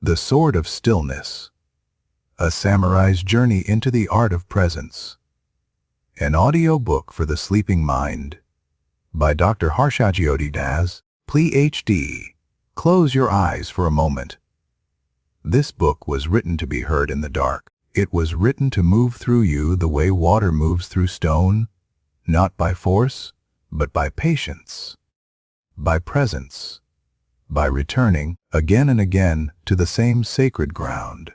The Sword of Stillness, a samurai's journey into the art of presence. An audiobook for the sleeping mind. By Dr. Harshajyoti Das, PhD. Close your eyes for a moment. This book was written to be heard in the dark. It was written to move through you the way water moves through stone, not by force, but by patience, by presence, by returning again and again to the same sacred ground.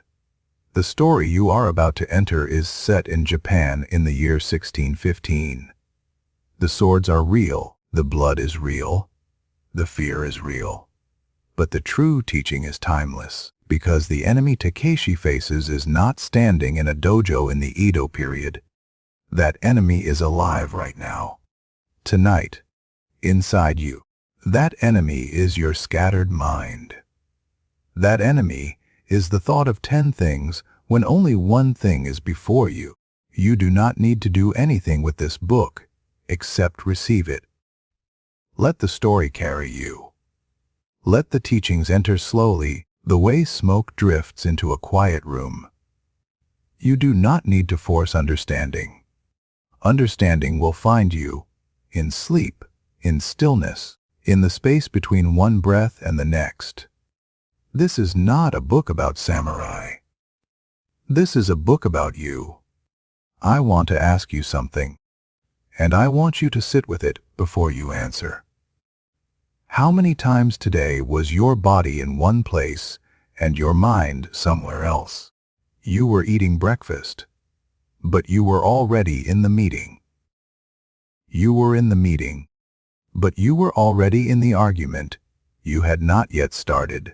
The story you are about to enter is set in Japan in the year 1615. The swords are real, the blood is real, the fear is real. But the true teaching is timeless, because the enemy Takeshi faces is not standing in a dojo in the Edo period. That enemy is alive right now. Tonight, inside you. That enemy is your scattered mind. That enemy is the thought of 10 things when only one thing is before you. You do not need to do anything with this book, except receive it. Let the story carry you. Let the teachings enter slowly, the way smoke drifts into a quiet room. You do not need to force understanding. Understanding will find you in sleep, in stillness, in the space between one breath and the next. This is not a book about samurai. This is a book about you. I want to ask you something, and I want you to sit with it before you answer. How many times today was your body in one place and your mind somewhere else? You were eating breakfast, but you were already in the meeting. You were in the meeting, but you were already in the argument you had not yet started.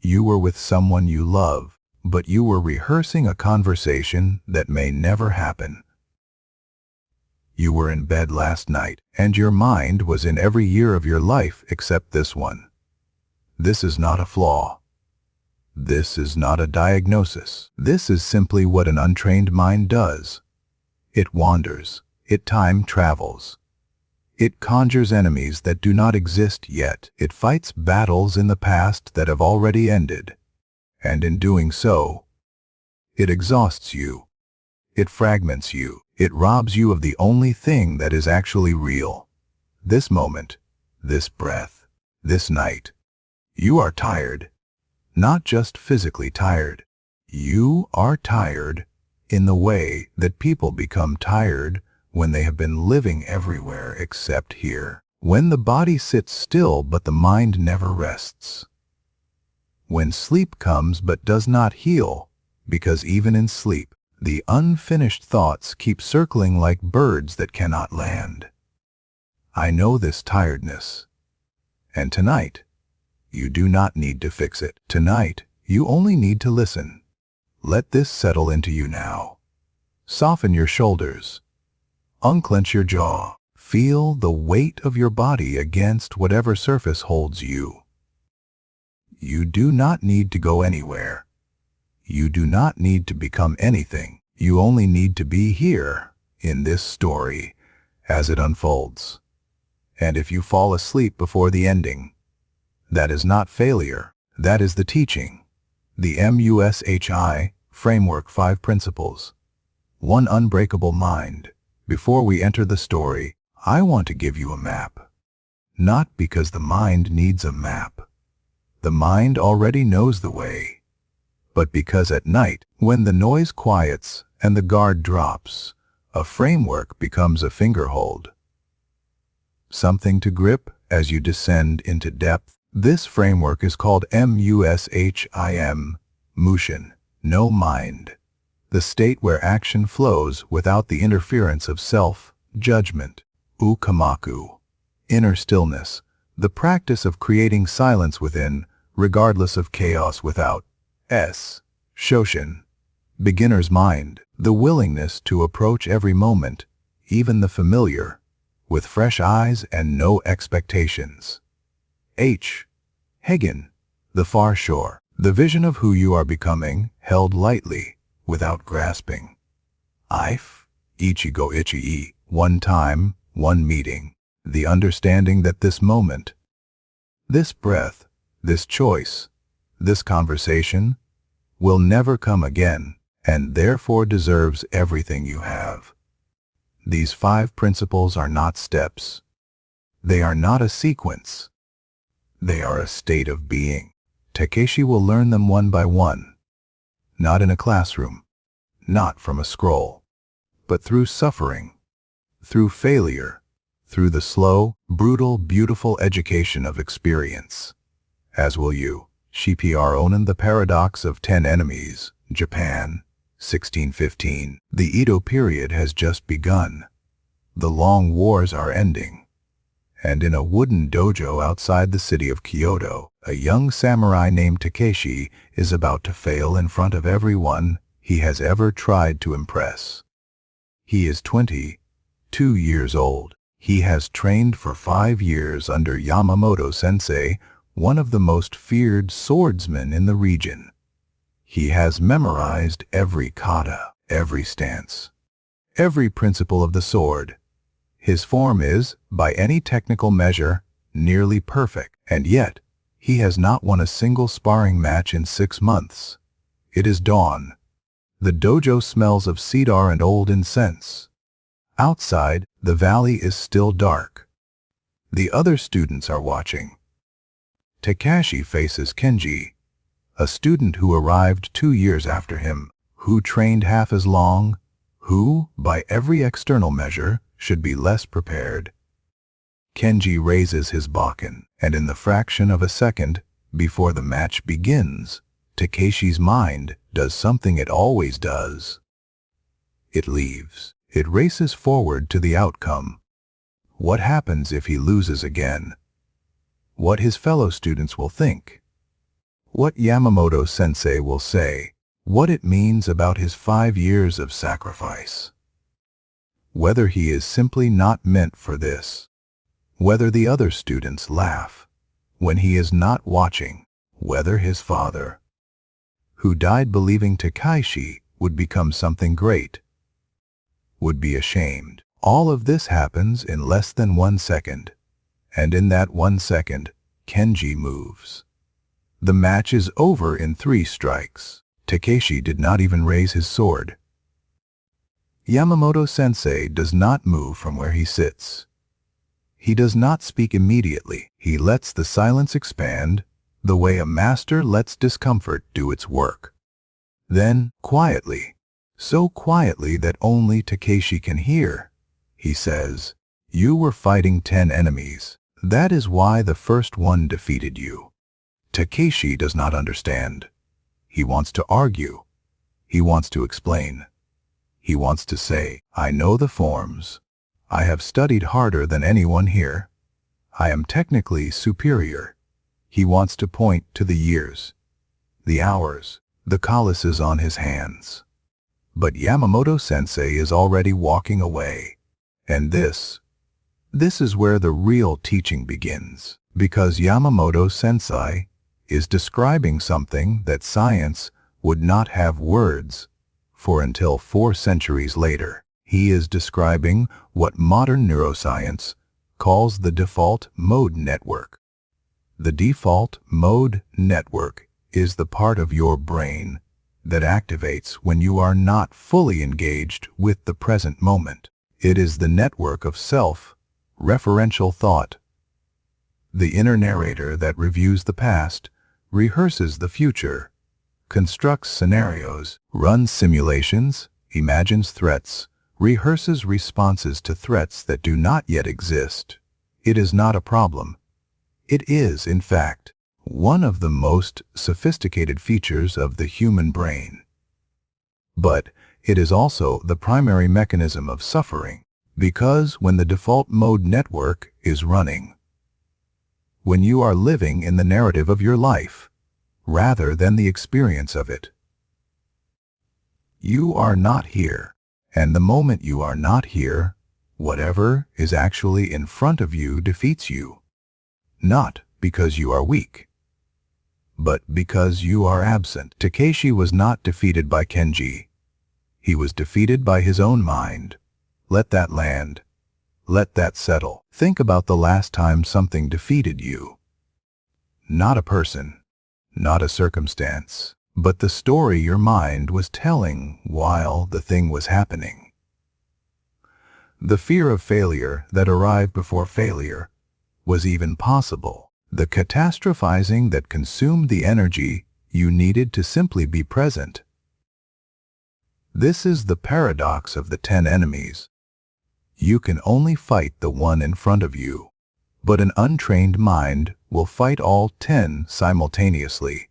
You were with someone you love, but you were rehearsing a conversation that may never happen. You were in bed last night, and your mind was in every year of your life except this one. This is not a flaw. This is not a diagnosis. This is simply what an untrained mind does. It wanders. It time travels. It conjures enemies that do not exist yet. It fights battles in the past that have already ended. And in doing so, it exhausts you. It fragments you. It robs you of the only thing that is actually real. This moment, this breath, this night. You are tired. Not just physically tired. You are tired in the way that people become tired when they have been living everywhere except here. When the body sits still but the mind never rests. When sleep comes but does not heal, because even in sleep, the unfinished thoughts keep circling like birds that cannot land. I know this tiredness. And tonight, you do not need to fix it. Tonight, you only need to listen. Let this settle into you now. Soften your shoulders. Unclench your jaw. Feel the weight of your body against whatever surface holds you. You do not need to go anywhere. You do not need to become anything. You only need to be here, in this story, as it unfolds. And if you fall asleep before the ending, that is not failure. That is the teaching. The MUSHI Framework 5 Principles. One unbreakable mind. Before we enter the story, I want to give you a map. Not because the mind needs a map. The mind already knows the way. But because at night, when the noise quiets and the guard drops, a framework becomes a fingerhold. Something to grip as you descend into depth. This framework is called MUSHIM, Mushin, no mind. The state where action flows without the interference of self-judgment, ukamaku. Inner stillness, the practice of creating silence within, regardless of chaos without. Shoshin, beginner's mind, the willingness to approach every moment, even the familiar, with fresh eyes and no expectations. Hegen, the far shore, the vision of who you are becoming, held lightly, without grasping. Ichigo Ichii, one time, one meeting, the understanding that this moment, this breath, this choice, This conversation will never come again and therefore deserves everything you have. These 5 principles are not steps. They are not a sequence. They are a state of being. Takeshi will learn them one by one, not in a classroom, not from a scroll, but through suffering, through failure, through the slow, brutal, beautiful education of experience. As will you. Shipr Onan. The Paradox of 10 Enemies, Japan, 1615. The Edo period has just begun. The long wars are ending. And in a wooden dojo outside the city of Kyoto, a young samurai named Takeshi is about to fail in front of everyone he has ever tried to impress. He is 22 years old. He has trained for 5 years under Yamamoto-sensei, one of the most feared swordsmen in the region. He has memorized every kata, every stance, every principle of the sword. His form is, by any technical measure, nearly perfect, and yet he has not won a single sparring match in 6 months. It is dawn. The dojo smells of cedar and old incense. Outside, the valley is still dark. The other students are watching. Takeshi faces Kenji, a student who arrived 2 years after him, who trained half as long, who, by every external measure, should be less prepared. Kenji raises his bakken, and in the fraction of a second, before the match begins, Takeshi's mind does something it always does. It leaves. It races forward to the outcome. What happens if he loses again? What his fellow students will think? What Yamamoto-sensei will say? What it means about his 5 years of sacrifice? Whether he is simply not meant for this. Whether the other students laugh when he is not watching. Whether his father, who died believing Takeshi would become something great, would be ashamed. All of this happens in less than 1 second. And in that 1 second, Kenji moves. The match is over in 3 strikes. Takeshi did not even raise his sword. Yamamoto-sensei does not move from where he sits. He does not speak immediately. He lets the silence expand, the way a master lets discomfort do its work. Then, quietly, so quietly that only Takeshi can hear, he says, "You were fighting 10 enemies. That is why the first one defeated you." Takeshi does not understand. He wants to argue. He wants to explain. He wants to say, "I know the forms. I have studied harder than anyone here. I am technically superior." He wants to point to the years, the hours, the calluses on his hands. But Yamamoto-sensei is already walking away. And this is where the real teaching begins, because Yamamoto-sensei is describing something that science would not have words for until 4 centuries later. He is describing what modern neuroscience calls the default mode network. The default mode network is the part of your brain that activates when you are not fully engaged with the present moment. It is the network of self-referential thought. The inner narrator that reviews the past, rehearses the future, constructs scenarios, runs simulations, imagines threats, rehearses responses to threats that do not yet exist. It is not a problem. It is, in fact, one of the most sophisticated features of the human brain. But it is also the primary mechanism of suffering, because when the default mode network is running, when you are living in the narrative of your life, rather than the experience of it, you are not here. And the moment you are not here, whatever is actually in front of you defeats you. Not because you are weak, but because you are absent. Takeshi was not defeated by Kenji. He was defeated by his own mind. Let that land. Let that settle. Think about the last time something defeated you. Not a person, not a circumstance, but the story your mind was telling while the thing was happening. The fear of failure that arrived before failure was even possible. The catastrophizing that consumed the energy you needed to simply be present. This is the paradox of the 10 enemies. You can only fight the one in front of you, but an untrained mind will fight all 10 simultaneously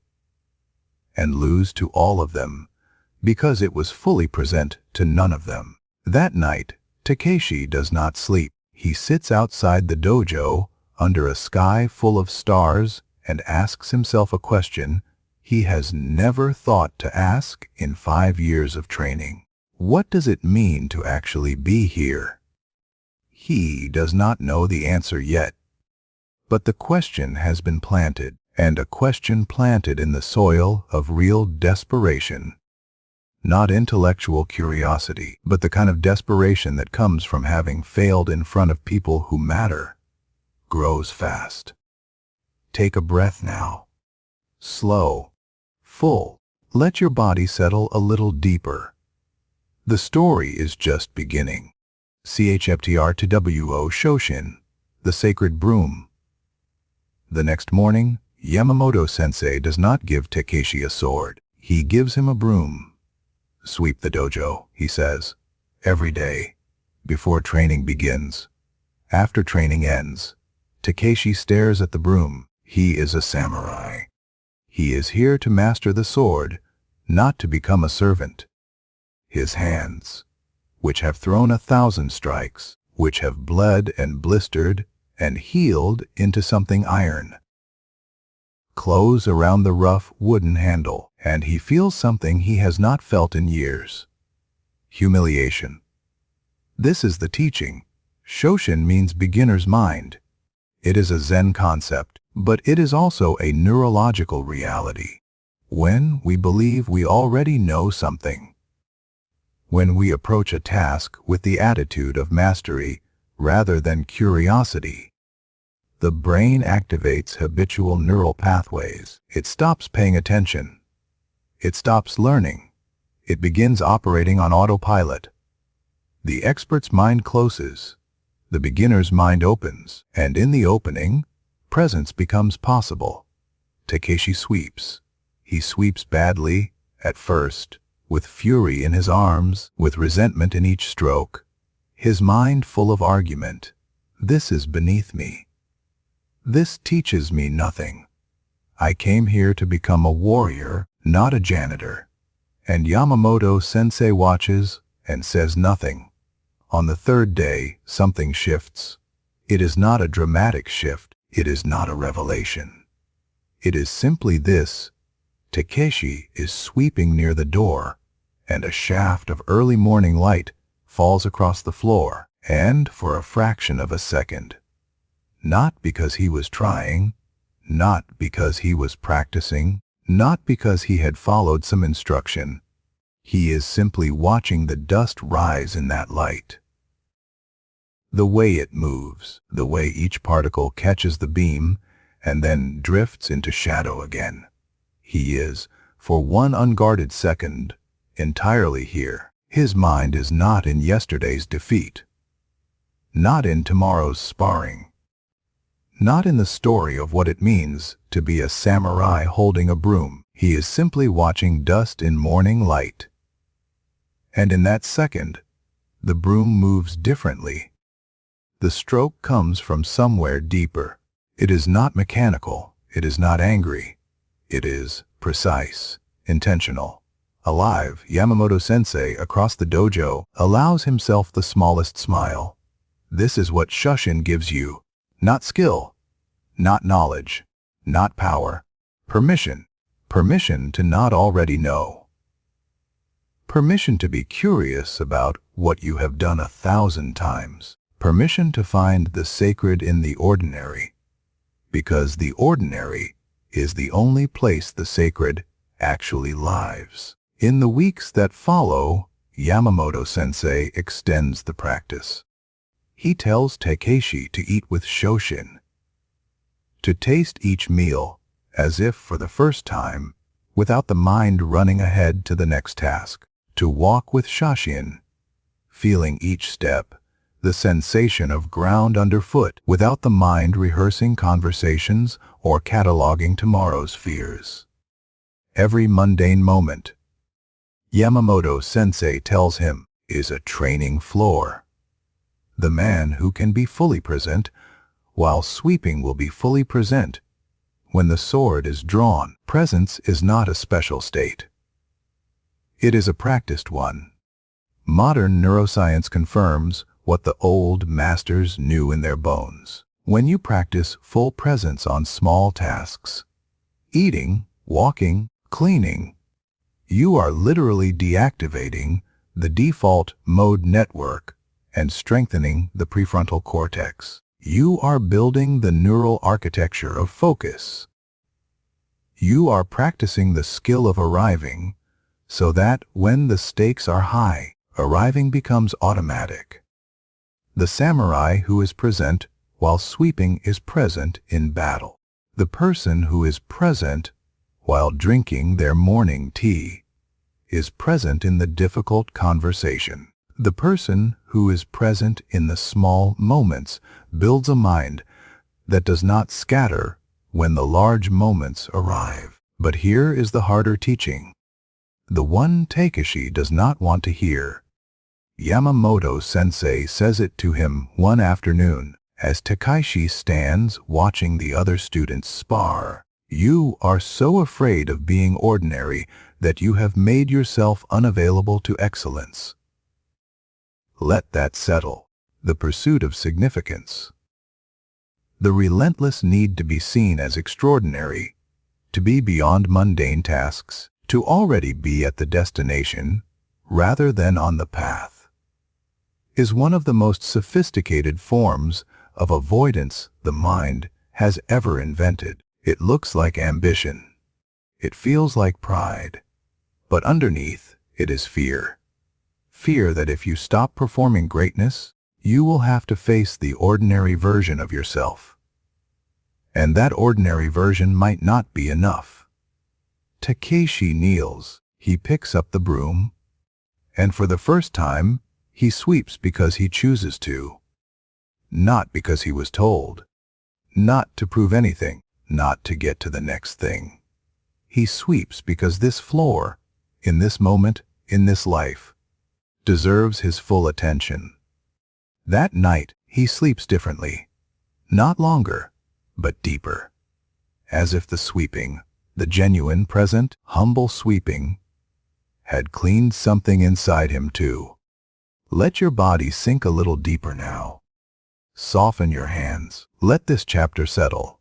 and lose to all of them because it was fully present to none of them. That night, Takeshi does not sleep. He sits outside the dojo under a sky full of stars and asks himself a question he has never thought to ask in 5 years of training. What does it mean to actually be here? He does not know the answer yet, but the question has been planted, and a question planted in the soil of real desperation. Not intellectual curiosity, but the kind of desperation that comes from having failed in front of people who matter, grows fast. Take a breath now. Slow, full. Let your body settle a little deeper. The story is just beginning. CHFTR to WO Shoshin, the sacred broom. The next morning, Yamamoto-sensei does not give Takeshi a sword. He gives him a broom. Sweep the dojo, he says, every day, before training begins. After training ends, Takeshi stares at the broom. He is a samurai. He is here to master the sword, not to become a servant. His hands, which have thrown 1,000 strikes, which have bled and blistered and healed into something iron, close around the rough wooden handle, and he feels something he has not felt in years. Humiliation. This is the teaching. Shoshin means beginner's mind. It is a Zen concept, but it is also a neurological reality. When we believe we already know something, when we approach a task with the attitude of mastery rather than curiosity, the brain activates habitual neural pathways. It stops paying attention. It stops learning. It begins operating on autopilot. The expert's mind closes. The beginner's mind opens, and in the opening, presence becomes possible. Takeshi sweeps. He sweeps badly, at first, with fury in his arms, with resentment in each stroke. His mind full of argument. This is beneath me. This teaches me nothing. I came here to become a warrior, not a janitor. And Yamamoto-sensei watches and says nothing. On the third day, something shifts. It is not a dramatic shift. It is not a revelation. It is simply this. Takeshi is sweeping near the door, and a shaft of early morning light falls across the floor, and for a fraction of a second. Not because he was trying, not because he was practicing, not because he had followed some instruction. He is simply watching the dust rise in that light. The way it moves, the way each particle catches the beam and then drifts into shadow again. He is, for one unguarded second, entirely here. His mind is not in yesterday's defeat, not in tomorrow's sparring, not in the story of what it means to be a samurai holding a broom. He is simply watching dust in morning light. And in that second, the broom moves differently. The stroke comes from somewhere deeper. It is not mechanical. It is not angry. It is precise, intentional, alive. Yamamoto-sensei across the dojo allows himself the smallest smile. This is what Shoshin gives you. Not skill, not knowledge, not power. Permission. Permission to not already know. Permission to be curious about what you have done 1,000 times. Permission to find the sacred in the ordinary, because the ordinary is the only place the sacred actually lives. In the weeks that follow, Yamamoto-sensei extends the practice. He tells Takeshi to eat with Shoshin, to taste each meal as if for the first time, without the mind running ahead to the next task. To walk with Shashin, feeling each step, the sensation of ground underfoot, without the mind rehearsing conversations or cataloging tomorrow's fears. Every mundane moment, Yamamoto-sensei tells him, is a training floor. The man who can be fully present, while sweeping will be fully present. When the sword is drawn, presence is not a special state. It is a practiced one. Modern neuroscience confirms what the old masters knew in their bones. When you practice full presence on small tasks, eating, walking, cleaning, you are literally deactivating the default mode network and strengthening the prefrontal cortex. You are building the neural architecture of focus. You are practicing the skill of arriving so that when the stakes are high, arriving becomes automatic. The samurai who is present while sweeping is present in battle. The person who is present while drinking their morning tea is present in the difficult conversation. The person who is present in the small moments builds a mind that does not scatter when the large moments arrive. But here is the harder teaching, the one Takeshi does not want to hear. Yamamoto-sensei says it to him one afternoon as Takeshi stands watching the other students spar. You are so afraid of being ordinary that you have made yourself unavailable to excellence. Let that settle. The pursuit of significance. The relentless need to be seen as extraordinary, to be beyond mundane tasks, to already be at the destination rather than on the path, is one of the most sophisticated forms of avoidance the mind has ever invented. It looks like ambition. It feels like pride. But underneath, it is fear. Fear that if you stop performing greatness, you will have to face the ordinary version of yourself. And that ordinary version might not be enough. Takeshi kneels. He picks up the broom, and for the first time, he sweeps because he chooses to. Not because he was told. Not to prove anything. Not to get to the next thing. He sweeps because this floor, in this moment, in this life, deserves his full attention. That night, he sleeps differently. Not longer, but deeper. As if the sweeping, the genuine, present, humble sweeping, had cleaned something inside him too. Let your body sink a little deeper now. Soften your hands. Let this chapter settle.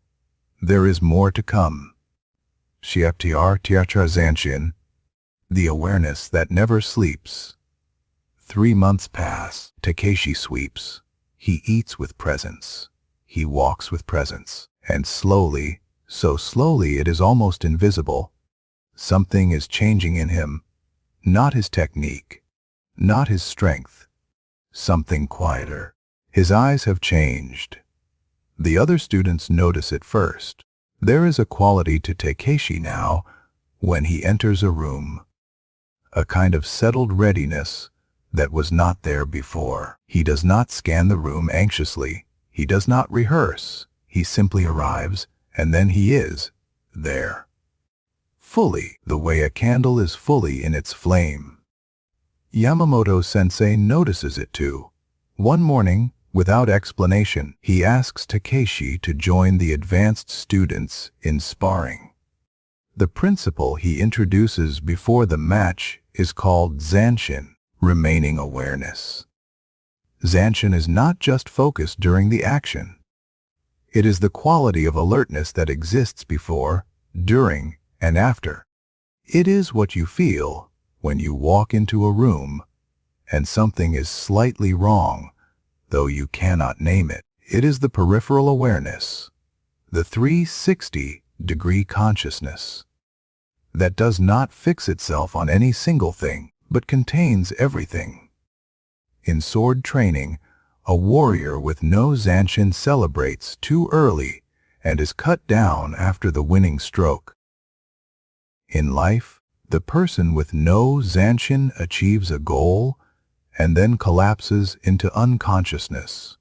There is more to come. Shiaptiar Tiatra Zanshin, the awareness that never sleeps. 3 months pass. Takeshi sweeps. He eats with presence. He walks with presence. And slowly, so slowly it is almost invisible, something is changing in him. Not his technique, not his strength. Something quieter. His eyes have changed. The other students notice it first. There is a quality to Takeshi now when he enters a room. A kind of settled readiness that was not there before. He does not scan the room anxiously. He does not rehearse. He simply arrives, and then he is there. Fully, the way a candle is fully in its flame. Yamamoto-sensei notices it too. One morning, without explanation, he asks Takeshi to join the advanced students in sparring. The principle he introduces before the match is called Zanshin, remaining awareness. Zanshin is not just focus during the action. It is the quality of alertness that exists before, during, and after. It is what you feel when you walk into a room and something is slightly wrong, though you cannot name it. It is the peripheral awareness, the 360-degree consciousness, that does not fix itself on any single thing, but contains everything. In sword training, a warrior with no Zanshin celebrates too early and is cut down after the winning stroke. In life, the person with no zanshin achieves a goal and then collapses into unconsciousness,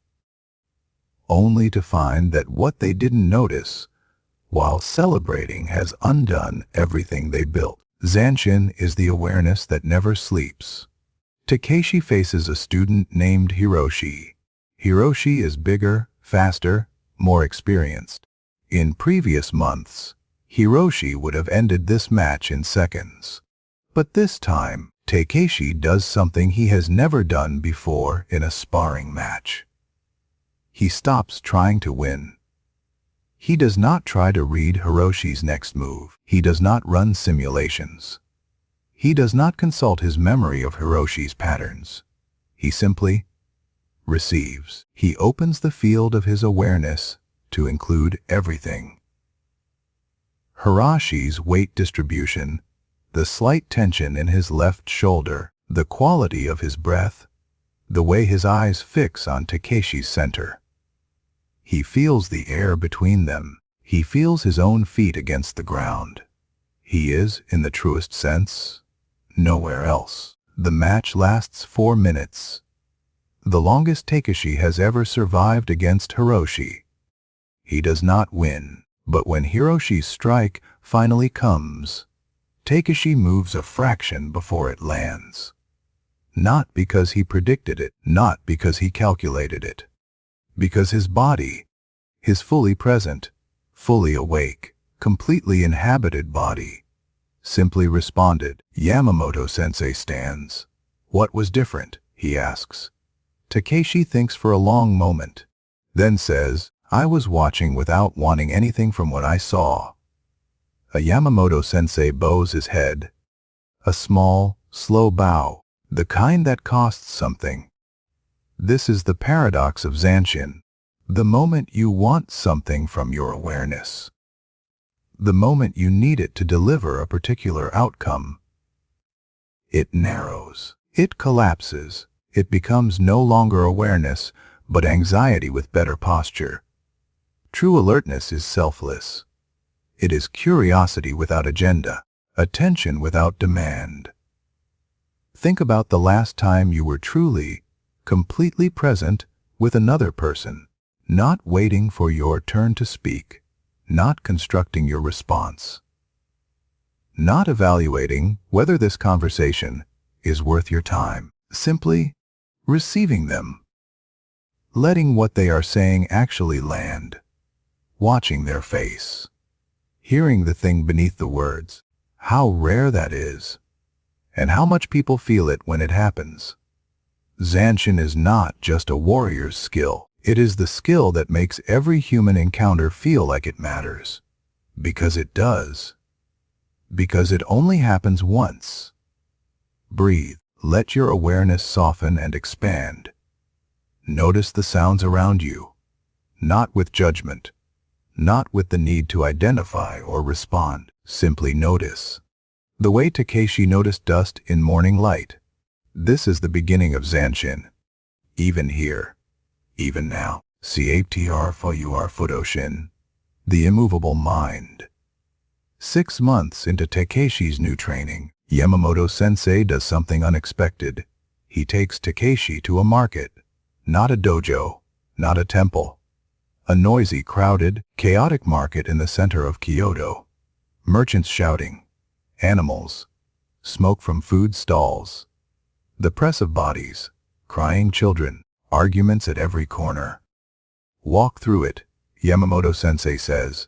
only to find that what they didn't notice while celebrating has undone everything they built. Zanshin is the awareness that never sleeps. Takeshi faces a student named Hiroshi. Hiroshi is bigger, faster, more experienced. In previous months, Hiroshi would have ended this match in seconds. But this time, Takeshi does something he has never done before in a sparring match. He stops trying to win. He does not try to read Hiroshi's next move. He does not run simulations. He does not consult his memory of Hiroshi's patterns. He simply receives. He opens the field of his awareness to include everything. Hiroshi's weight distribution, the slight tension in his left shoulder, the quality of his breath, the way his eyes fix on Takeshi's center. He feels the air between them. He feels his own feet against the ground. He is, in the truest sense, nowhere else. The match lasts 4 minutes, the longest Takeshi has ever survived against Hiroshi. He does not win, but when Hiroshi's strike finally comes, Takeshi moves a fraction before it lands. Not because he predicted it, not because he calculated it, because his body, his fully present, fully awake, completely inhabited body, simply responded. Yamamoto-sensei stands. What was different? He asks. Takeshi thinks for a long moment, then says, I was watching without wanting anything from what I saw. A Yamamoto-sensei bows his head. A small, slow bow, the kind that costs something. This is the paradox of Zanshin. The moment you want something from your awareness, the moment you need it to deliver a particular outcome, it narrows, it collapses, it becomes no longer awareness, but anxiety with better posture. True alertness is selfless. It is curiosity without agenda, attention without demand. Think about the last time you were truly, completely present with another person, not waiting for your turn to speak, not constructing your response, not evaluating whether this conversation is worth your time, simply receiving them, letting what they are saying actually land, watching their face, hearing the thing beneath the words. How rare that is, and how much people feel it when it happens. Zanshin is not just a warrior's skill. It is the skill that makes every human encounter feel like it matters. Because it does. Because it only happens once. Breathe. Let your awareness soften and expand. Notice the sounds around you, not with judgment, not with the need to identify or respond. Simply notice. The way Takeshi noticed dust in morning light. This is the beginning of Zanshin. Even here. Even now. CATR for Fudoshin. The immovable mind. 6 months into Takeshi's new training, Yamamoto-sensei does something unexpected. He takes Takeshi to a market. Not a dojo, not a temple. A noisy, crowded, chaotic market in the center of Kyoto. Merchants shouting. Animals. Smoke from food stalls. The press of bodies. Crying children. Arguments at every corner. Walk through it, Yamamoto-sensei says.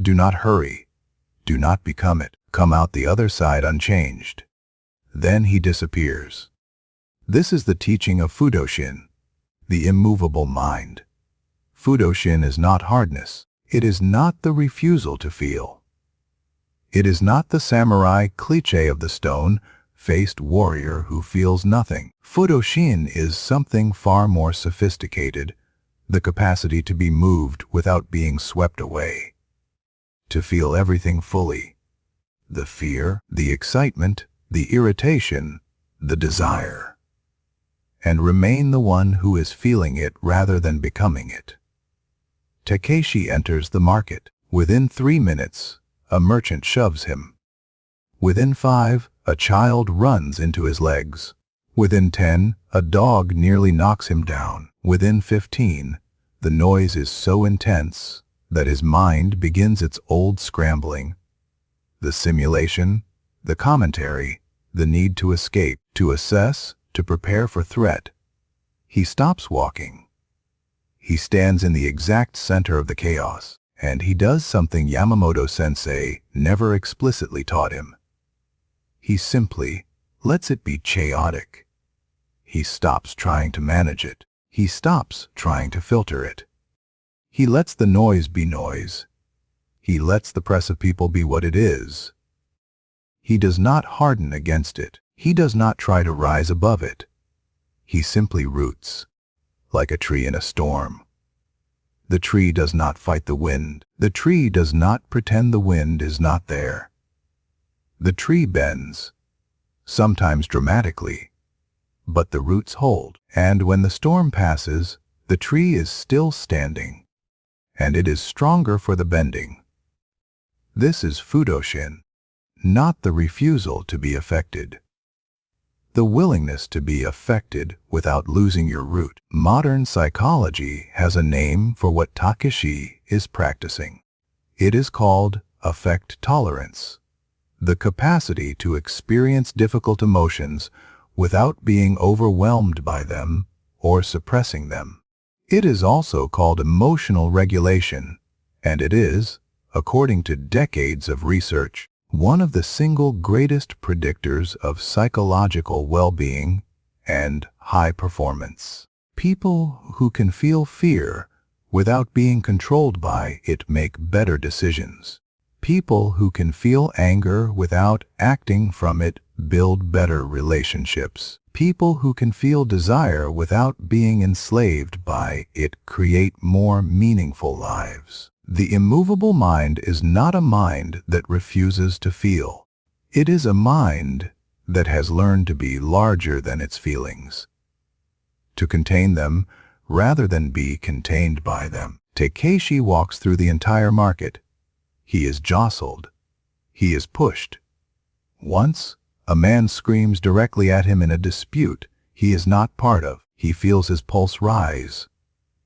Do not hurry. Do not become it. Come out the other side unchanged. Then he disappears. This is the teaching of Fudoshin, the immovable mind. Fudoshin is not hardness. It is not the refusal to feel. It is not the samurai cliché of the stone-faced warrior who feels nothing. Fudoshin is something far more sophisticated, the capacity to be moved without being swept away. To feel everything fully. The fear, the excitement, the irritation, the desire. And remain the one who is feeling it rather than becoming it. Takeshi enters the market. Within 3 minutes, a merchant shoves him. Within 5, a child runs into his legs. Within 10, a dog nearly knocks him down. Within 15, the noise is so intense that his mind begins its old scrambling. The simulation, the commentary, the need to escape, to assess, to prepare for threat. He stops walking. He stands in the exact center of the chaos, and he does something Yamamoto-sensei never explicitly taught him. He simply lets it be chaotic. He stops trying to manage it. He stops trying to filter it. He lets the noise be noise. He lets the press of people be what it is. He does not harden against it. He does not try to rise above it. He simply roots, like a tree in a storm. The tree does not fight the wind. The tree does not pretend the wind is not there. The tree bends, sometimes dramatically, but the roots hold, and when the storm passes, the tree is still standing, and it is stronger for the bending. This is Fudoshin, not the refusal to be affected. The willingness to be affected without losing your root. Modern psychology has a name for what Takeshi is practicing. It is called affect tolerance, the capacity to experience difficult emotions without being overwhelmed by them or suppressing them. It is also called emotional regulation, and it is, according to decades of research, one of the single greatest predictors of psychological well-being and high performance. People who can feel fear without being controlled by it make better decisions. People who can feel anger without acting from it build better relationships. People who can feel desire without being enslaved by it create more meaningful lives. The immovable mind is not a mind that refuses to feel. It is a mind that has learned to be larger than its feelings, to contain them rather than be contained by them. Takeshi walks through the entire market. He is jostled. He is pushed. Once, a man screams directly at him in a dispute he is not part of. He feels his pulse rise.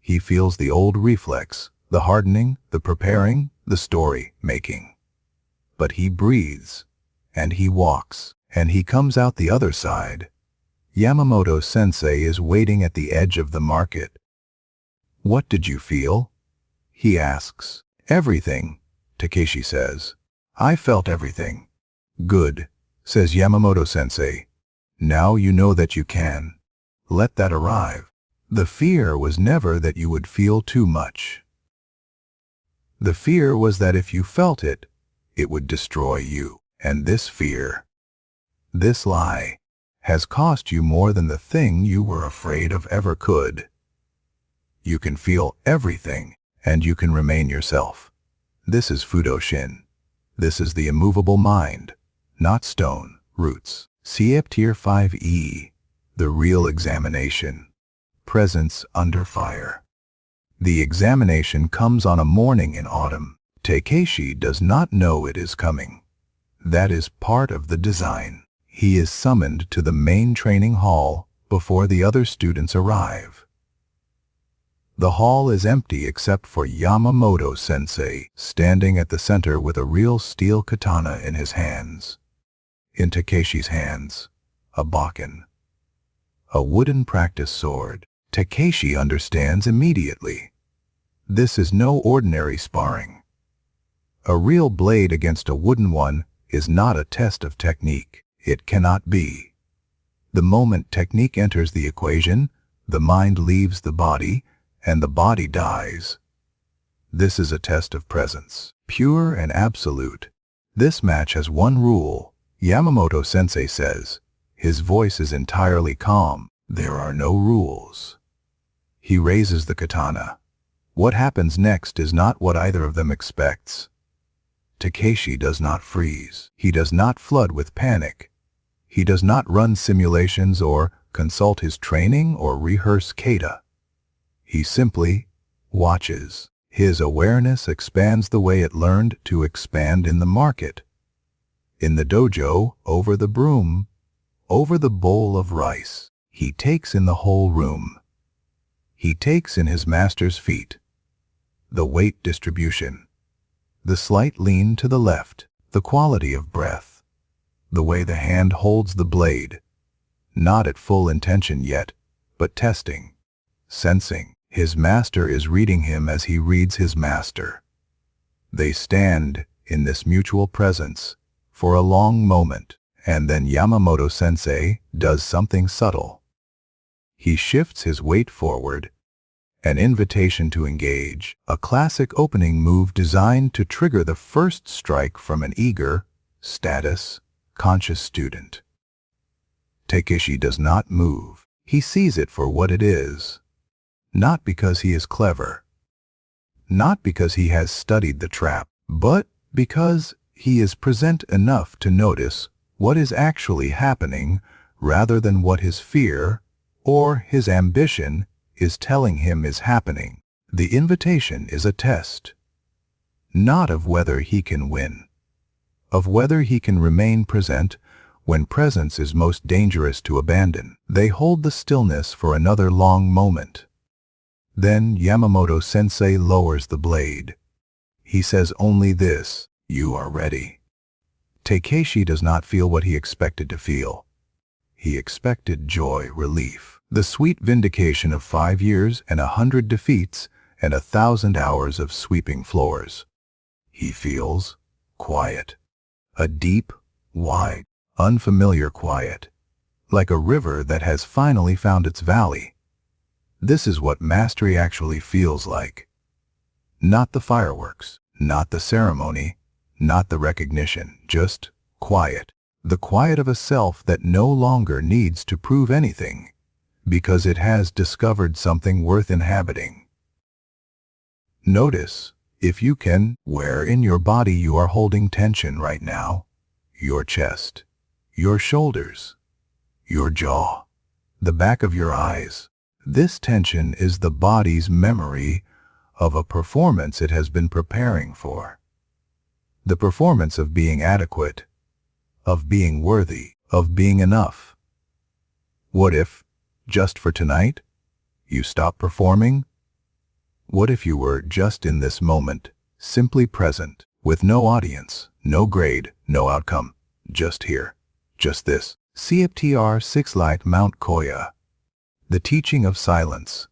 He feels the old reflex, the hardening, the preparing, the story-making. But he breathes, and he walks, and he comes out the other side. Yamamoto-sensei is waiting at the edge of the market. "What did you feel?" he asks. "Everything," Takeshi says. "I felt everything." "Good," says Yamamoto-sensei. "Now you know that you can. Let that arrive." The fear was never that you would feel too much. The fear was that if you felt it, it would destroy you. And this fear, this lie, has cost you more than the thing you were afraid of ever could. You can feel everything, and you can remain yourself. This is Fudoshin. This is the immovable mind, not stone, roots. CF Tier 5E, the real examination. Presence under fire. The examination comes on a morning in autumn. Takeshi does not know it is coming. That is part of the design. He is summoned to the main training hall before the other students arrive. The hall is empty except for Yamamoto-sensei, standing at the center with a real steel katana in his hands. In Takeshi's hands, a bakken, a wooden practice sword. Takeshi understands immediately. This is no ordinary sparring. A real blade against a wooden one is not a test of technique. It cannot be. The moment technique enters the equation, the mind leaves the body, and the body dies. This is a test of presence, pure and absolute. This match has one rule, Yamamoto-sensei says. His voice is entirely calm. There are no rules. He raises the katana. What happens next is not what either of them expects. Takeshi does not freeze. He does not flood with panic. He does not run simulations or consult his training or rehearse kata. He simply watches. His awareness expands the way it learned to expand in the market, in the dojo, over the broom, over the bowl of rice. He takes in the whole room. He takes in his master's feet, the weight distribution, the slight lean to the left, the quality of breath, the way the hand holds the blade, not at full intention yet, but testing, sensing. His master is reading him as he reads his master. They stand in this mutual presence for a long moment, and then Yamamoto-sensei does something subtle. He shifts his weight forward, an invitation to engage, a classic opening move designed to trigger the first strike from an eager, status-conscious student. Takeshi does not move. He sees it for what it is. Not because he is clever, not because he has studied the trap, but because he is present enough to notice what is actually happening rather than what his fear or his ambition is telling him is happening. The invitation is a test, not of whether he can win, of whether he can remain present when presence is most dangerous to abandon. They hold the stillness for another long moment. Then Yamamoto-sensei lowers the blade. He says only this, "You are ready." Takeshi does not feel what he expected to feel. He expected joy, relief, the sweet vindication of 5 years and 100 defeats and 1,000 hours of sweeping floors. He feels quiet, a deep, wide, unfamiliar quiet, like a river that has finally found its valley. This is what mastery actually feels like. Not the fireworks, not the ceremony, not the recognition, just quiet. The quiet of a self that no longer needs to prove anything, because it has discovered something worth inhabiting. Notice, if you can, where in your body you are holding tension right now. Your chest, your shoulders, your jaw, the back of your eyes. This tension is the body's memory of a performance it has been preparing for. The performance of being adequate, of being worthy, of being enough. What if, just for tonight, you stop performing? What if you were just in this moment, simply present, with no audience, no grade, no outcome, just here, just this? CFTR 6 Light Mount Koya. The teaching of silence.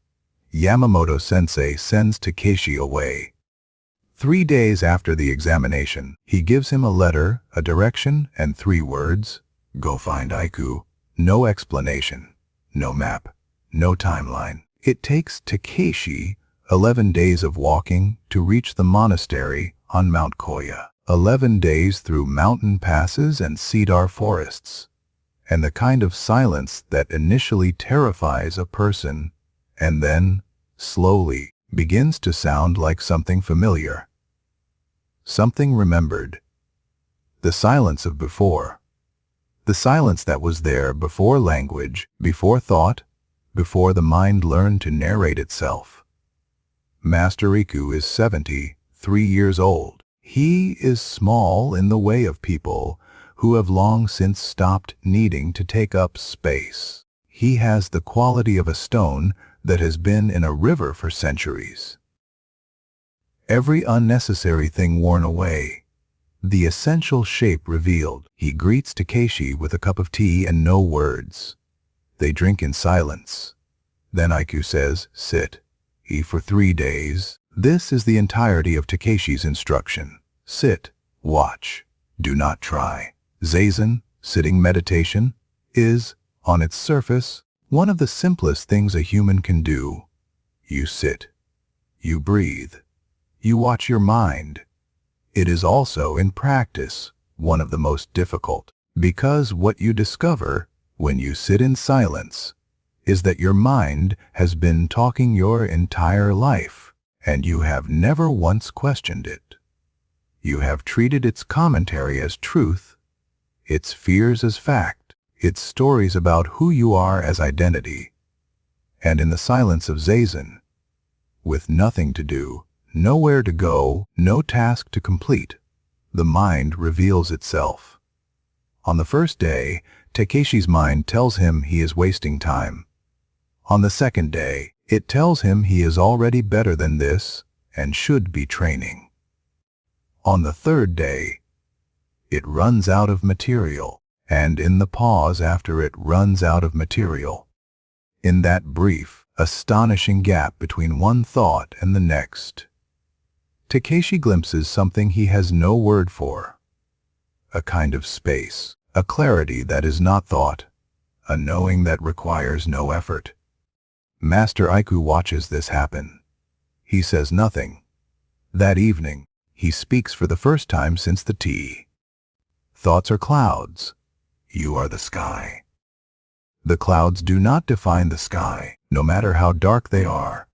Yamamoto-sensei sends Takeshi away. 3 days after the examination, he gives him a letter, a direction, and 3 words. Go find Aiku. No explanation, no map, no timeline. It takes Takeshi 11 days of walking to reach the monastery on Mount Koya. 11 days through mountain passes and cedar forests, and the kind of silence that initially terrifies a person and then, slowly, begins to sound like something familiar, something remembered. The silence of before. The silence that was there before language, before thought, before the mind learned to narrate itself. Master Riku is 73 years old. He is small in the way of people who have long since stopped needing to take up space. He has the quality of a stone that has been in a river for centuries. Every unnecessary thing worn away, the essential shape revealed. He greets Takeshi with a cup of tea and no words. They drink in silence. Then Aiku says, sit. Eat for 3 days. This is the entirety of Takeshi's instruction. Sit, watch, do not try. Zazen, sitting meditation, is, on its surface, one of the simplest things a human can do. You sit, you breathe, you watch your mind. It is also, in practice, one of the most difficult, because what you discover when you sit in silence is that your mind has been talking your entire life, and you have never once questioned it. You have treated its commentary as truth, its fears as fact, its stories about who you are as identity. And in the silence of Zazen, with nothing to do, nowhere to go, no task to complete. The mind reveals itself. On the first day, Takeshi's mind tells him he is wasting time. On the second day, it tells him he is already better than this and should be training. On the third day, it runs out of material, and in the pause after it runs out of material, in that brief, astonishing gap between one thought and the next, Takeshi glimpses something he has no word for. A kind of space, a clarity that is not thought, a knowing that requires no effort. Master Aiku watches this happen. He says nothing. That evening, he speaks for the first time since the tea. Thoughts are clouds. You are the sky. The clouds do not define the sky, no matter how dark they are.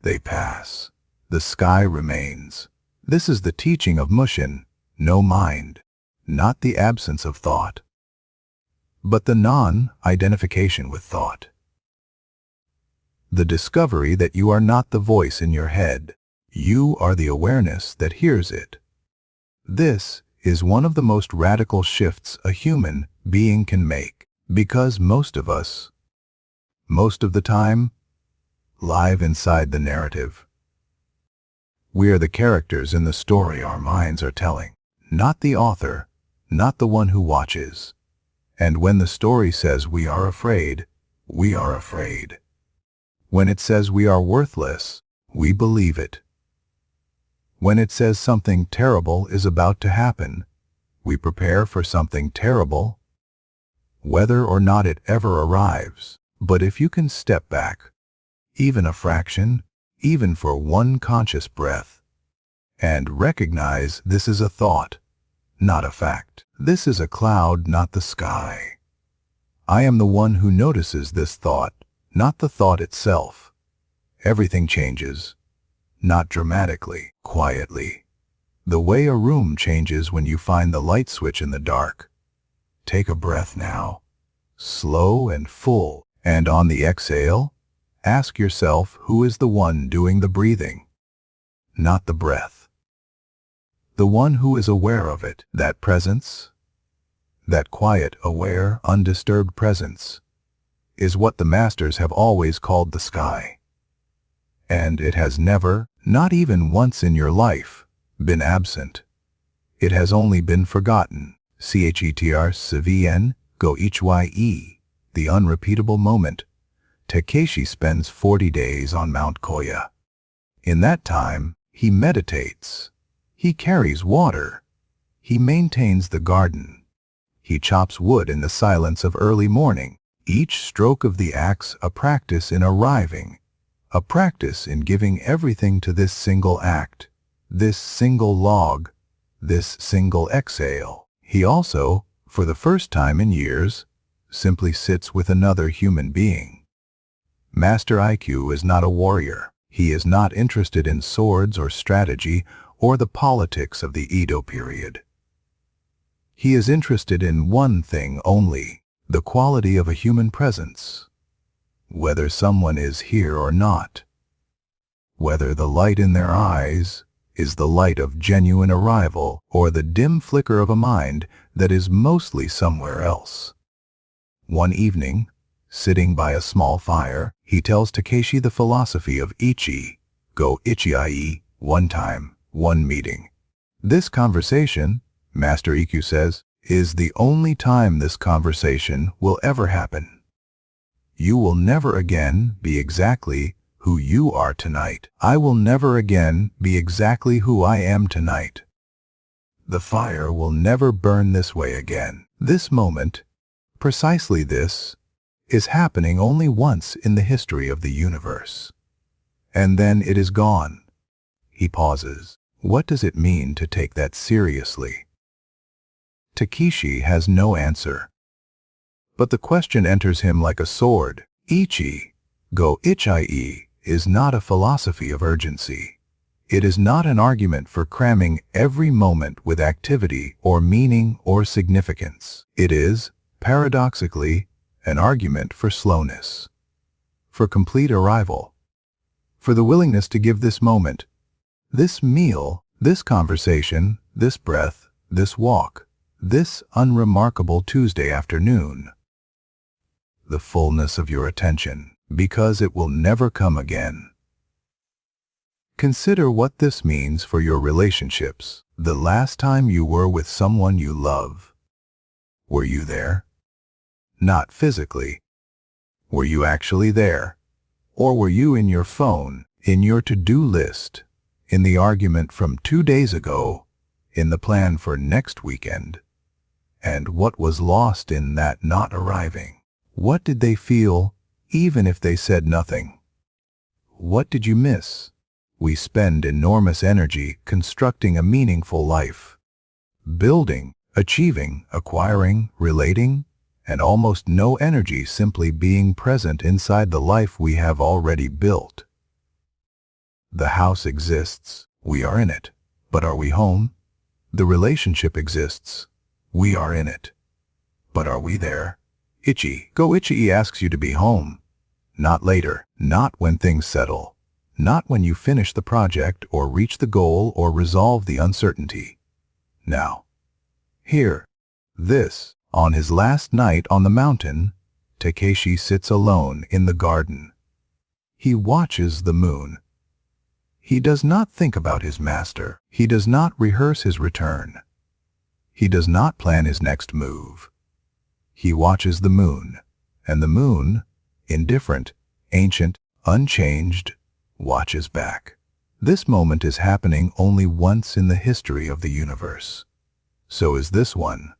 They pass. The sky remains. This is the teaching of Mushin, no mind, not the absence of thought, but the non-identification with thought. The discovery that you are not the voice in your head. You are the awareness that hears it. This is one of the most radical shifts a human being can make, because most of us, most of the time, live inside the narrative. We are the characters in the story our minds are telling, not the author, not the one who watches. And when the story says we are afraid, we are afraid. When it says we are worthless, we believe it. When it says something terrible is about to happen, we prepare for something terrible, whether or not it ever arrives. But if you can step back, even a fraction, even for one conscious breath, and recognize this is a thought, not a fact. This is a cloud, not the sky. I am the one who notices this thought, not the thought itself. Everything changes, not dramatically, quietly. The way a room changes when you find the light switch in the dark. Take a breath now, slow and full, and on the exhale, ask yourself who is the one doing the breathing, not the breath. The one who is aware of it, that presence, that quiet, aware, undisturbed presence, is what the masters have always called the sky. And it has never, not even once in your life, been absent. It has only been forgotten. Chetr Cvn go Hye, the unrepeatable moment. Takeshi spends 40 days on Mount Koya. In that time, he meditates. He carries water. He maintains the garden. He chops wood in the silence of early morning. Each stroke of the axe a practice in arriving, a practice in giving everything to this single act, this single log, this single exhale. He also, for the first time in years, simply sits with another human being. Master Aiku is not a warrior. He is not interested in swords or strategy or the politics of the Edo period. He is interested in one thing only, the quality of a human presence. Whether someone is here or not. Whether the light in their eyes is the light of genuine arrival or the dim flicker of a mind that is mostly somewhere else. One evening, sitting by a small fire, he tells Takeshi the philosophy of Ichi, go Ichi, one time, one meeting. This conversation, Master Ikkyu says, is the only time this conversation will ever happen. You will never again be exactly who you are tonight. I will never again be exactly who I am tonight. The fire will never burn this way again. This moment, precisely this, is happening only once in the history of the universe. And then it is gone. He pauses. What does it mean to take that seriously? Takeshi has no answer. But the question enters him like a sword. Ichi, go Ichi, is not a philosophy of urgency. It is not an argument for cramming every moment with activity or meaning or significance. It is, paradoxically, an argument for slowness, for complete arrival, for the willingness to give this moment, This meal, this conversation, this breath, this walk, this unremarkable Tuesday afternoon. The fullness of your attention, because it will never come again. Consider what this means for your relationships. The last time you were with someone you love. Were you there? Not physically. Were you actually there? Or were you in your phone, in your to-do list, in the argument from 2 days ago, in the plan for next weekend? And what was lost in that not arriving? What did they feel, even if they said nothing? What did you miss? We spend enormous energy constructing a meaningful life. Building, achieving, acquiring, relating, and almost no energy simply being present inside the life we have already built. The house exists, we are in it. But are we home? The relationship exists, we are in it. But are we there? Ichi asks you to be home. Not later, not when things settle. Not when you finish the project or reach the goal or resolve the uncertainty. Now. Here. This. On his last night on the mountain, Takeshi sits alone in the garden. He watches the moon. He does not think about his master. He does not rehearse his return. He does not plan his next move. He watches the moon, and the moon, indifferent, ancient, unchanged, watches back. This moment is happening only once in the history of the universe. So is this one.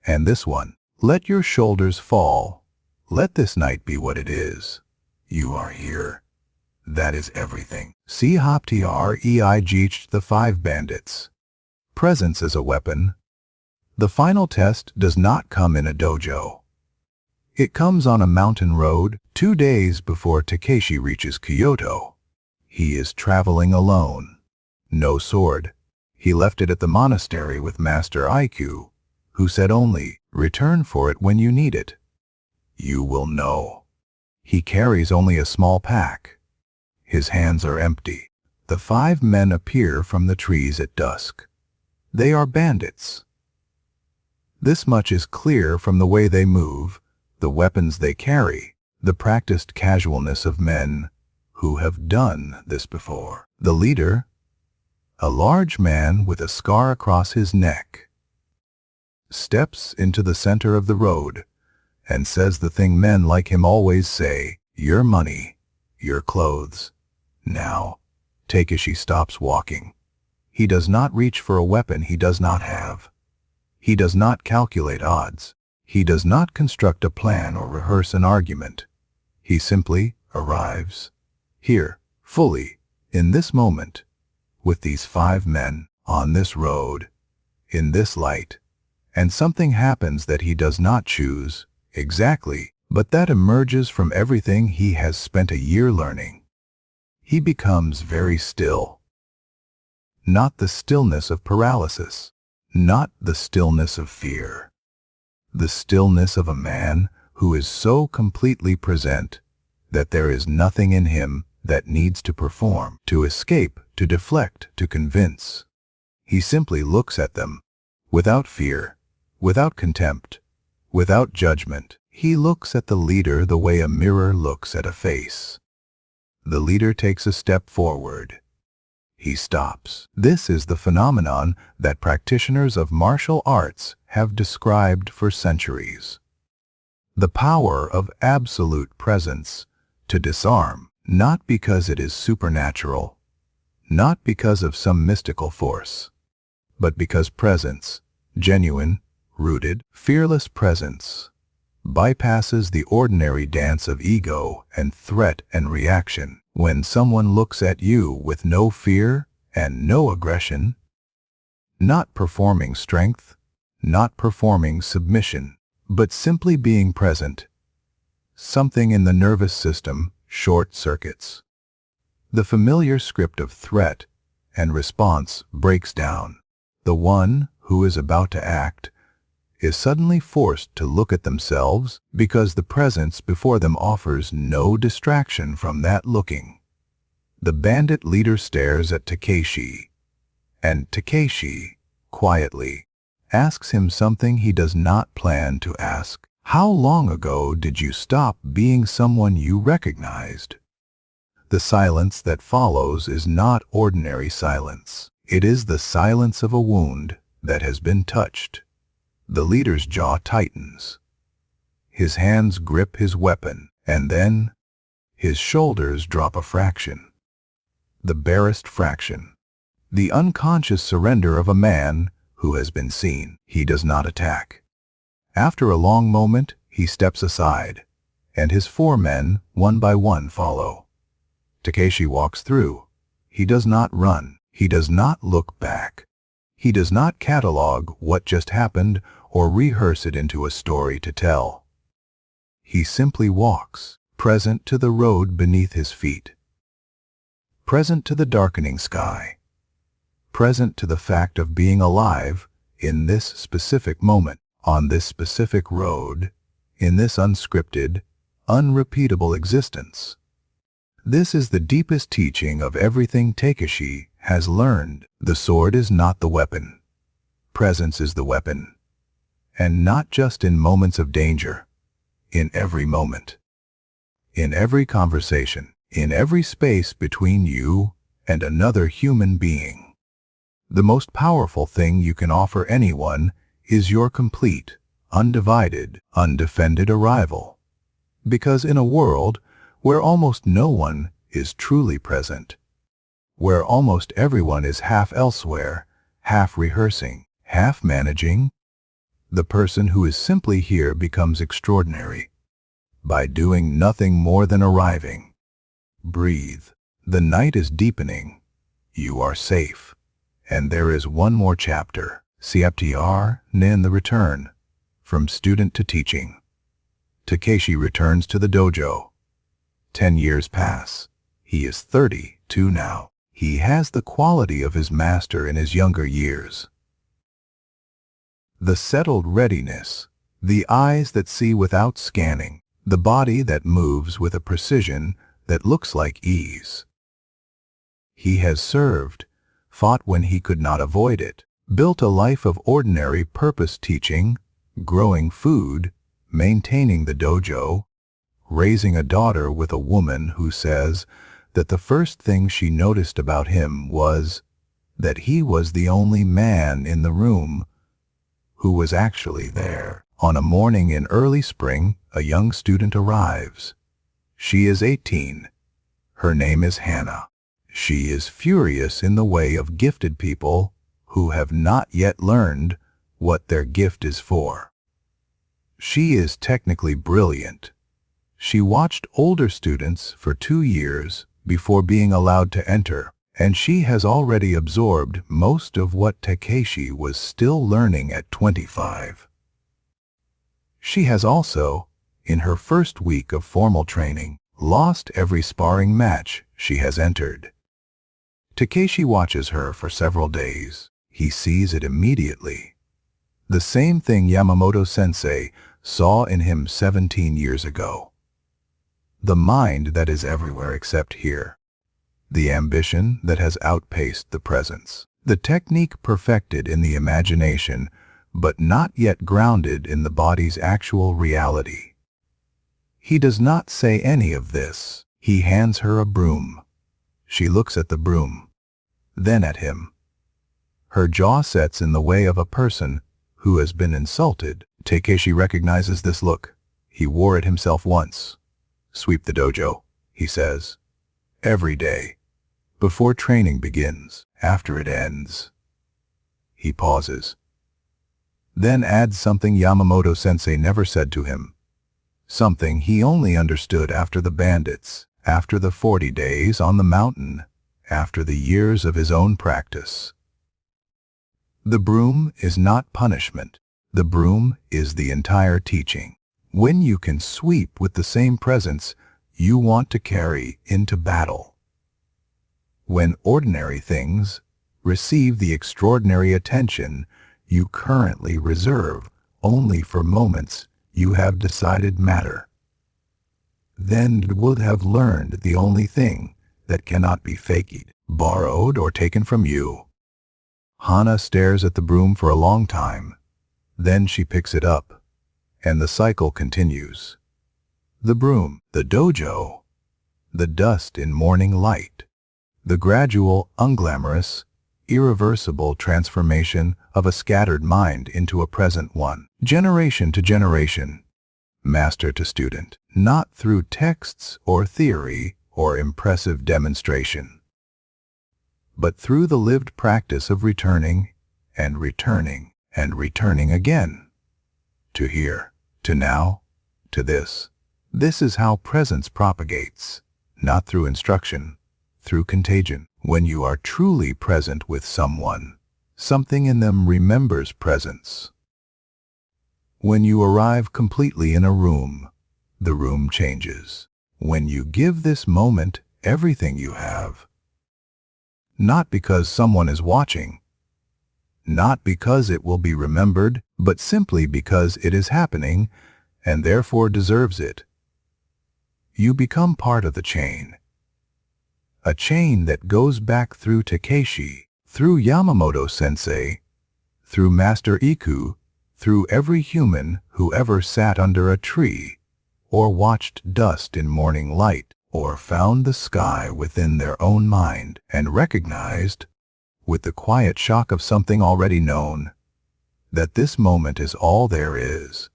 And this one. Let your shoulders fall. Let this night be what it is. You are here. That is everything. See Hoptreig the 5 bandits. Presence as a weapon. The final test does not come in a dojo. It comes on a mountain road 2 days before Takeshi reaches Kyoto. He is traveling alone. No sword. He left it at the monastery with Master Aiku, who said only, return for it when you need it. You will know. He carries only a small pack. His hands are empty. The 5 men appear from the trees at dusk. They are bandits. This much is clear from the way they move, the weapons they carry, the practiced casualness of men who have done this before. The leader, a large man with a scar across his neck, steps into the center of the road and says the thing men like him always say, your money, your clothes. Now, Takeshi stops walking. He does not reach for a weapon he does not have. He does not calculate odds. He does not construct a plan or rehearse an argument. He simply arrives. Here, fully, in this moment, with these 5 men, on this road, in this light, and something happens that he does not choose, exactly, but that emerges from everything he has spent a year learning. He becomes very still. Not the stillness of paralysis, not the stillness of fear. The stillness of a man who is so completely present that there is nothing in him that needs to perform, to escape, to deflect, to convince. He simply looks at them, without fear, without contempt, without judgment. He looks at the leader the way a mirror looks at a face. The leader takes a step forward. He stops. This is the phenomenon that practitioners of martial arts have described for centuries. The power of absolute presence to disarm, not because it is supernatural, not because of some mystical force, but because presence, genuine, rooted, fearless presence, bypasses the ordinary dance of ego and threat and reaction. When someone looks at you with no fear and no aggression, not performing strength, not performing submission, but simply being present, something in the nervous system short circuits. The familiar script of threat and response breaks down. The one who is about to act is suddenly forced to look at themselves because the presence before them offers no distraction from that looking. The bandit leader stares at Takeshi, and Takeshi, quietly, asks him something he does not plan to ask. How long ago did you stop being someone you recognized? The silence that follows is not ordinary silence. It is the silence of a wound that has been touched. The leader's jaw tightens. His hands grip his weapon, and then his shoulders drop a fraction. The barest fraction. The unconscious surrender of a man who has been seen. He does not attack. After a long moment, he steps aside, and his 4 men, one by one, follow. Takeshi walks through. He does not run. He does not look back. He does not catalog what just happened or rehearse it into a story to tell. He simply walks, present to the road beneath his feet, present to the darkening sky, present to the fact of being alive in this specific moment, on this specific road, in this unscripted, unrepeatable existence. This is the deepest teaching of everything Takeshi has learned. The sword is not the weapon. Presence is the weapon. And not just in moments of danger. In every moment. In every conversation. In every space between you and another human being. The most powerful thing you can offer anyone is your complete, undivided, undefended arrival. Because in a world where almost no one is truly present, where almost everyone is half elsewhere, half rehearsing, half managing, the person who is simply here becomes extraordinary by doing nothing more than arriving. Breathe. The night is deepening. You are safe. And there is one more chapter. CFTR, Nin the Return. From student to teaching. Takeshi returns to the dojo. 10 years pass. He is 32 now. He has the quality of his master in his younger years. The settled readiness, the eyes that see without scanning, the body that moves with a precision that looks like ease. He has served, fought when he could not avoid it, built a life of ordinary purpose, teaching, growing food, maintaining the dojo, raising a daughter with a woman who says that the first thing she noticed about him was that he was the only man in the room who was actually there. On a morning in early spring, a young student arrives. She is 18. Her name is Hannah. She is furious in the way of gifted people who have not yet learned what their gift is for. She is technically brilliant. She watched older students for 2 years before being allowed to enter, and she has already absorbed most of what Takeshi was still learning at 25. She has also, in her first week of formal training, lost every sparring match she has entered. Takeshi watches her for several days. He sees it immediately. The same thing Yamamoto-sensei saw in him 17 years ago. The mind that is everywhere except here. The ambition that has outpaced the presence. The technique perfected in the imagination, but not yet grounded in the body's actual reality. He does not say any of this. He hands her a broom. She looks at the broom, then at him. Her jaw sets in the way of a person who has been insulted. Takeshi recognizes this look. He wore it himself once. "Sweep the dojo," he says. "Every day. Before training begins, after it ends." He pauses. Then adds something Yamamoto-sensei never said to him. Something he only understood after the bandits, after the 40 days on the mountain, after the years of his own practice. The broom is not punishment. The broom is the entire teaching. When you can sweep with the same presence you want to carry into battle. When ordinary things receive the extraordinary attention you currently reserve only for moments you have decided matter. Then you would have learned the only thing that cannot be faked, borrowed, or taken from you. Hana stares at the broom for a long time. Then she picks it up, and the cycle continues. The broom, the dojo, the dust in morning light, the gradual, unglamorous, irreversible transformation of a scattered mind into a present one, generation to generation, master to student, not through texts or theory or impressive demonstration, but through the lived practice of returning and returning and returning again, to here, to now, to this. This is how presence propagates, not through instruction, through contagion. When you are truly present with someone, something in them remembers presence. When you arrive completely in a room, the room changes. When you give this moment everything you have, not because someone is watching, not because it will be remembered, but simply because it is happening and therefore deserves it, you become part of the chain. A chain that goes back through Takeshi, through Yamamoto-sensei, through Master Iku, through every human who ever sat under a tree, or watched dust in morning light, or found the sky within their own mind and recognized, with the quiet shock of something already known, that this moment is all there is.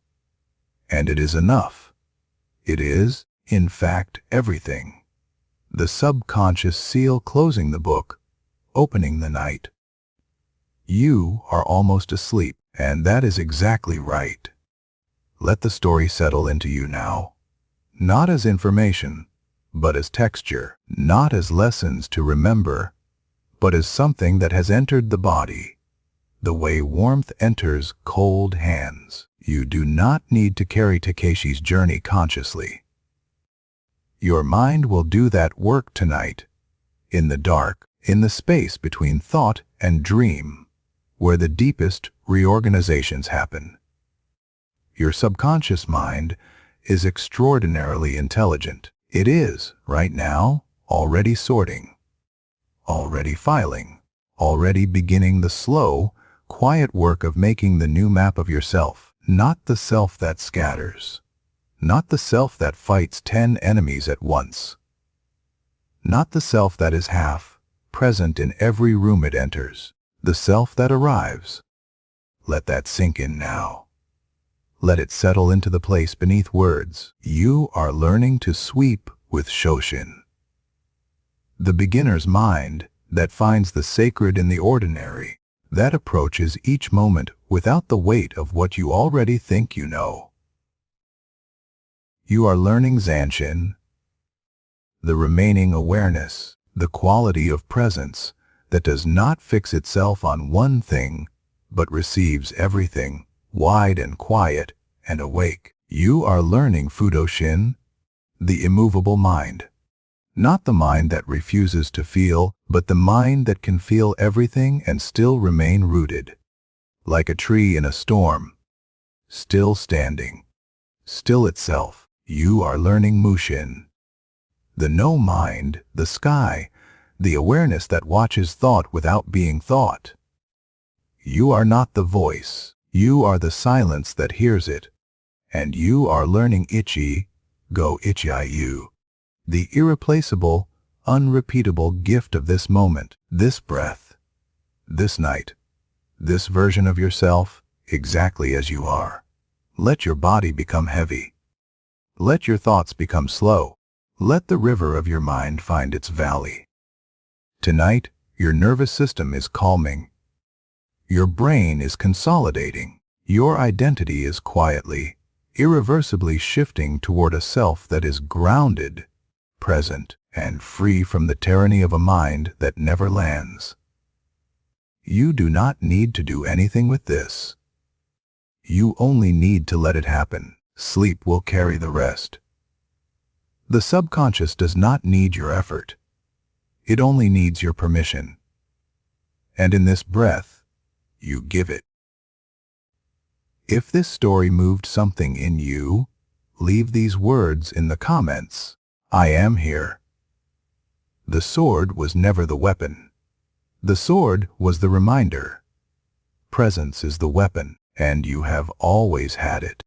And it is enough. It is, in fact, everything. The subconscious seal closing the book, opening the night. You are almost asleep, and that is exactly right. Let the story settle into you now. Not as information, but as texture. Not as lessons to remember, but as something that has entered the body. The way warmth enters cold hands. You do not need to carry Takeshi's journey consciously. Your mind will do that work tonight, in the dark, in the space between thought and dream, where the deepest reorganizations happen. Your subconscious mind is extraordinarily intelligent. It is, right now, already sorting, already filing, already beginning the slow, quiet work of making the new map of yourself, not the self that scatters. Not the self that fights 10 enemies at once. Not the self that is half present in every room it enters. The self that arrives. Let that sink in now. Let it settle into the place beneath words. You are learning to sweep with Shoshin. The beginner's mind that finds the sacred in the ordinary, that approaches each moment without the weight of what you already think you know. You are learning Zanshin, the remaining awareness, the quality of presence that does not fix itself on one thing, but receives everything, wide and quiet and awake. You are learning Fudoshin, the immovable mind. Not the mind that refuses to feel, but the mind that can feel everything and still remain rooted. Like a tree in a storm, still standing, still itself. You are learning Mushin, the no mind, the sky, the awareness that watches thought without being thought. You are not the voice, you are the silence that hears it, and you are learning Ichi, go Ichi-you, the irreplaceable, unrepeatable gift of this moment, this breath, this night, this version of yourself, exactly as you are. Let your body become heavy. Let your thoughts become slow. Let the river of your mind find its valley. Tonight, your nervous system is calming. Your brain is consolidating. Your identity is quietly, irreversibly shifting toward a self that is grounded, present, and free from the tyranny of a mind that never lands. You do not need to do anything with this. You only need to let it happen. Sleep will carry the rest. The subconscious does not need your effort. It only needs your permission. And in this breath, you give it. If this story moved something in you, leave these words in the comments. I am here. The sword was never the weapon. The sword was the reminder. Presence is the weapon, and you have always had it.